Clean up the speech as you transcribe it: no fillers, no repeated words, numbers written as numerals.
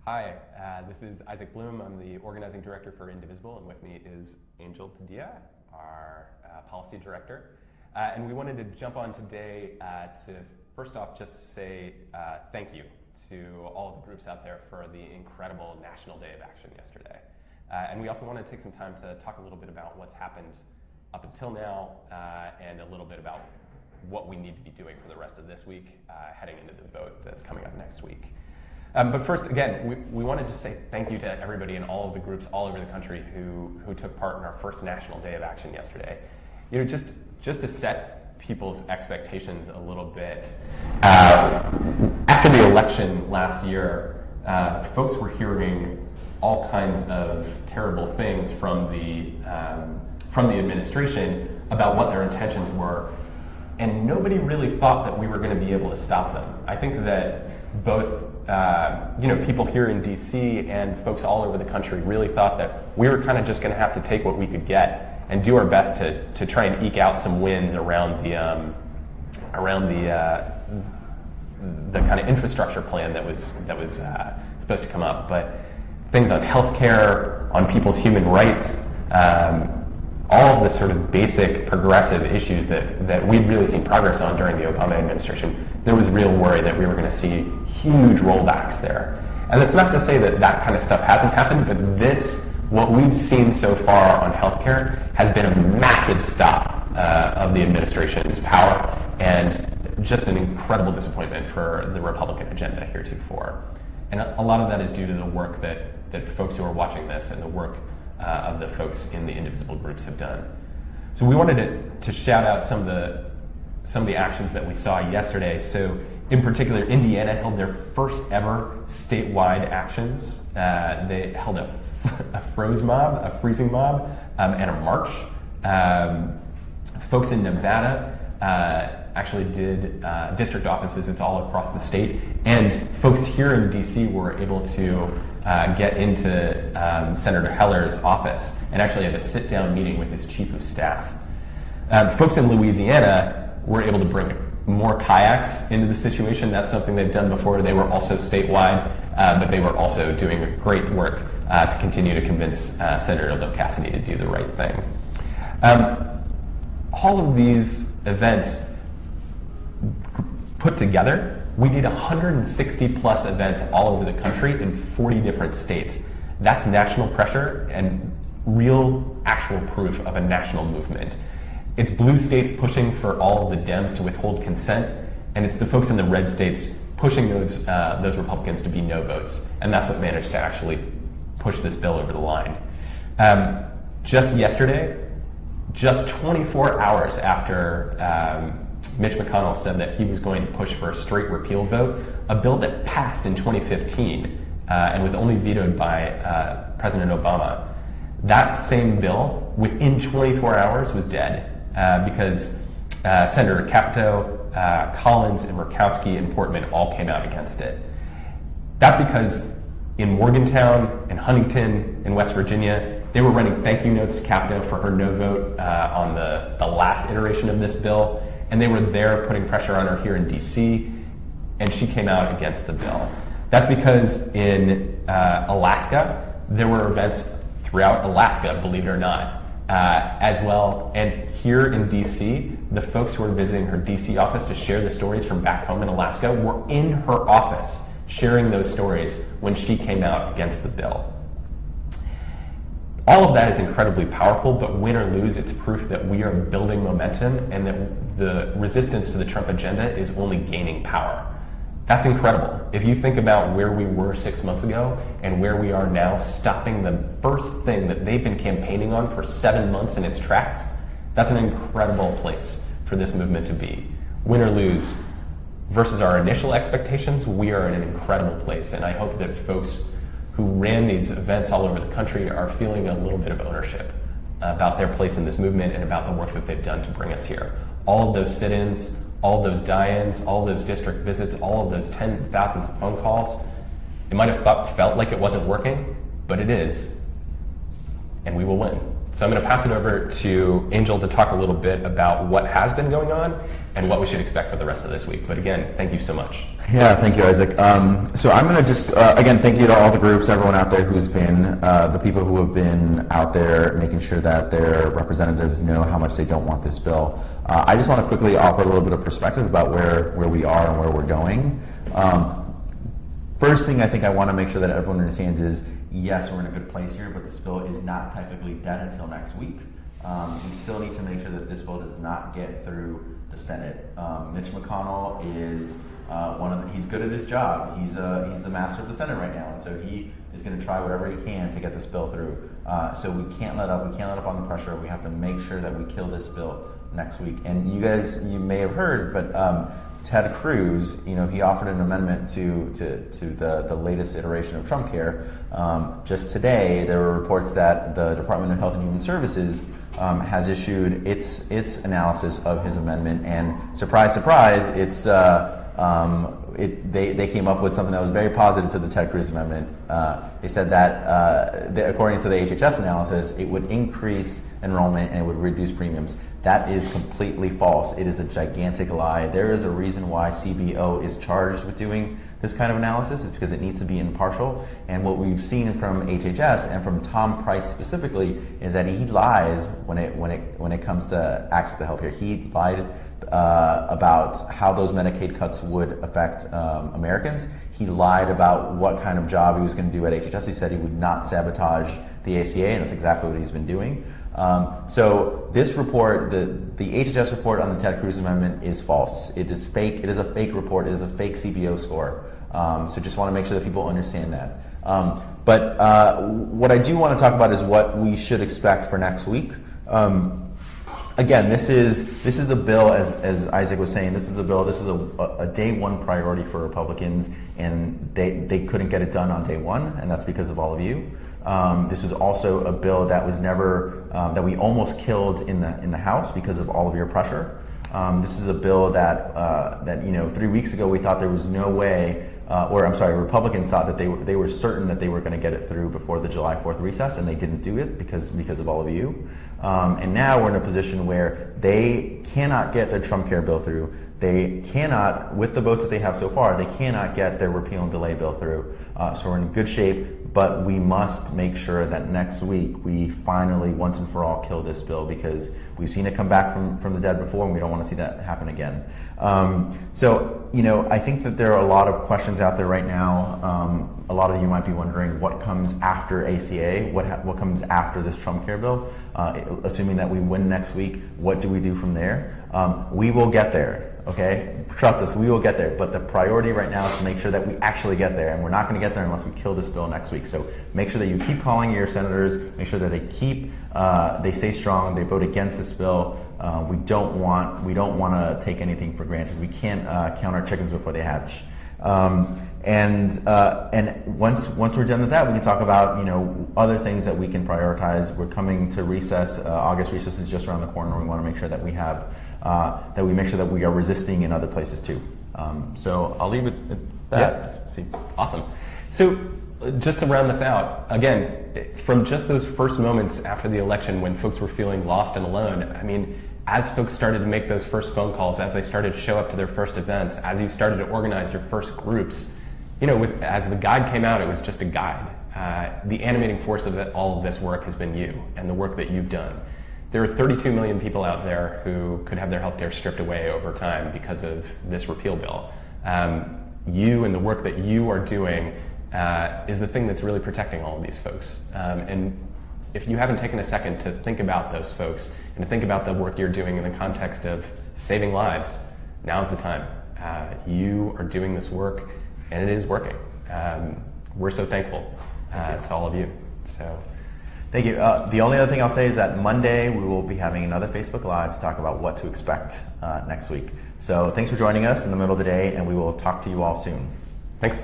Hi, this is Isaac Bloom. I'm the organizing director for Indivisible, and with me is Angel Padilla, our policy director. And we wanted to jump on today to first off just say thank you to all of the groups out there for the incredible National Day of Action yesterday. And we also want to take some time to talk a little bit about what's happened up until now and a little bit about what we need to be doing for the rest of this week heading into the vote that's coming up next week. But first, again, we wanted to say thank you to everybody in all of the groups all over the country who took part in our first National Day of Action yesterday. You know, just to set people's expectations a little bit. After the election last year, folks were hearing all kinds of terrible things from the administration about what their intentions were, and nobody really thought that we were going to be able to stop them. I think that both people here in DC and folks all over the country really thought that we were kind of just going to have to take what we could get and do our best to try and eke out some wins around the kind of infrastructure plan that was supposed to come up. But things on healthcare, on people's human rights, all of the sort of basic progressive issues that we'd really seen progress on during the Obama administration, there was real worry that we were going to see huge rollbacks there. And that's not to say that kind of stuff hasn't happened, but what we've seen so far on healthcare has been a massive stop of the administration's power and just an incredible disappointment for the Republican agenda heretofore. And a lot of that is due to the work that folks who are watching this and the work of the folks in the Indivisible groups have done. So we wanted to shout out some of the actions that we saw yesterday. So in particular, Indiana held their first ever statewide actions. They held a freezing mob, and a march. Folks in Nevada actually did district office visits all across the state, and folks here in DC were able to get into Senator Heller's office and actually have a sit-down meeting with his chief of staff. Folks in Louisiana were able to bring more kayaks into the situation. That's something they've done before. They were also statewide, but they were also doing great work to continue to convince Senator Bill Cassidy to do the right thing. All of these events put together, we did 160 plus events all over the country in 40 different states. That's national pressure and real actual proof of a national movement. It's blue states pushing for all of the Dems to withhold consent, and it's the folks in the red states pushing those Republicans to be no votes. And that's what managed to actually push this bill over the line. Just yesterday, just 24 hours after Mitch McConnell said that he was going to push for a straight repeal vote, a bill that passed in 2015 and was only vetoed by President Obama, that same bill, within 24 hours, was dead because Senator Capito, Collins, and Murkowski and Portman all came out against it. That's because in Morgantown and Huntington in West Virginia, they were running thank you notes to Capito for her no vote on the last iteration of this bill, and they were there putting pressure on her here in DC, and she came out against the bill. That's because in Alaska, there were events throughout Alaska, believe it or not, as well. And here in DC, the folks who were visiting her DC office to share the stories from back home in Alaska were in her office sharing those stories when she came out against the bill. All of that is incredibly powerful, but win or lose, it's proof that we are building momentum and that the resistance to the Trump agenda is only gaining power. That's incredible. If you think about where we were 6 months ago and where we are now, stopping the first thing that they've been campaigning on for 7 months in its tracks, that's an incredible place for this movement to be. Win or lose, versus our initial expectations, we are in an incredible place, and I hope that folks who ran these events all over the country are feeling a little bit of ownership about their place in this movement and about the work that they've done to bring us here. All of those sit-ins, all of those die-ins, all of those district visits, all of those tens of thousands of phone calls, it might have felt like it wasn't working, but it is, and we will win. So I'm going to pass it over to Angel to talk a little bit about what has been going on and what we should expect for the rest of this week. But again, thank you so much. Yeah, thank you, Isaac. So I'm going to just, again, thank you to all the groups, everyone out there who's been, the people who have been out there making sure that their representatives know how much they don't want this bill. I just want to quickly offer a little bit of perspective about where we are and where we're going. First thing I think I want to make sure that everyone understands is, yes, we're in a good place here, but this bill is not technically dead until next week. We still need to make sure that this bill does not get through the Senate. Mitch McConnell is he's good at his job. He's the master of the Senate right now, and so he is going to try whatever he can to get this bill through. So we can't let up. We can't let up on the pressure. We have to make sure that we kill this bill next week. And you may have heard, but Ted Cruz, he offered an amendment to the latest iteration of TrumpCare. Just today, there were reports that the Department of Health and Human Services has issued its analysis of his amendment, and surprise, surprise, they came up with something that was very positive to the Ted Cruz amendment. They said that according to the HHS analysis, it would increase enrollment and it would reduce premiums. That is completely false. It is a gigantic lie. There is a reason why CBO is charged with doing this kind of analysis. It's because it needs to be impartial. And what we've seen from HHS and from Tom Price specifically is that he lies when it comes to access to healthcare. He lied about how those Medicaid cuts would affect Americans. He lied about what kind of job he was going to do at HHS. He said he would not sabotage the ACA, and that's exactly what he's been doing. So this report, the HHS report on the Ted Cruz amendment, is false. It is fake. It is a fake report. It is a fake CBO score. So just want to make sure that people understand that. But what I do want to talk about is what we should expect for next week. Again, this is a bill, as Isaac was saying, this is a day one priority for Republicans, and they couldn't get it done on day one, and that's because of all of you. This was also a bill that was never, that we almost killed in the House because of all of your pressure. This is a bill that 3 weeks ago we thought there was no way, Republicans thought that they were certain that they were going to get it through before the July 4th recess, and they didn't do it because of all of you. And now we're in a position where they cannot get their TrumpCare bill through. They cannot, with the votes that they have so far, they cannot get their repeal and delay bill through. So we're in good shape, but we must make sure that next week we finally, once and for all, kill this bill, because we've seen it come back from the dead before, and we don't want to see that happen again. I think that there are a lot of questions out there right now. A lot of you might be wondering what comes after ACA, what comes after this TrumpCare bill. Assuming that we win next week, what do we do from there? We will get there. Okay, trust us, we will get there. But the priority right now is to make sure that we actually get there, and we're not going to get there unless we kill this bill next week. So make sure that you keep calling your senators. Make sure that they stay strong. They vote against this bill. We don't want to take anything for granted. We can't count our chickens before they hatch. And once we're done with that, we can talk about other things that we can prioritize. We're coming to recess. August recess is just around the corner. We want to make sure that we have make sure that we are resisting in other places too. So I'll leave it at that. Yeah. Awesome. So just to round this out, again, from just those first moments after the election when folks were feeling lost and alone, I mean, as folks started to make those first phone calls, as they started to show up to their first events, as you started to organize your first groups, as the guide came out, it was just a guide. The animating force of all of this work has been you and the work that you've done. There are 32 million people out there who could have their healthcare stripped away over time because of this repeal bill. You and the work that you are doing is the thing that's really protecting all of these folks. And if you haven't taken a second to think about those folks and to think about the work you're doing in the context of saving lives, now's the time. You are doing this work, and it is working. We're so thankful to all of you. So, thank you. The only other thing I'll say is that Monday we will be having another Facebook Live to talk about what to expect next week. So thanks for joining us in the middle of the day, and we will talk to you all soon. Thanks.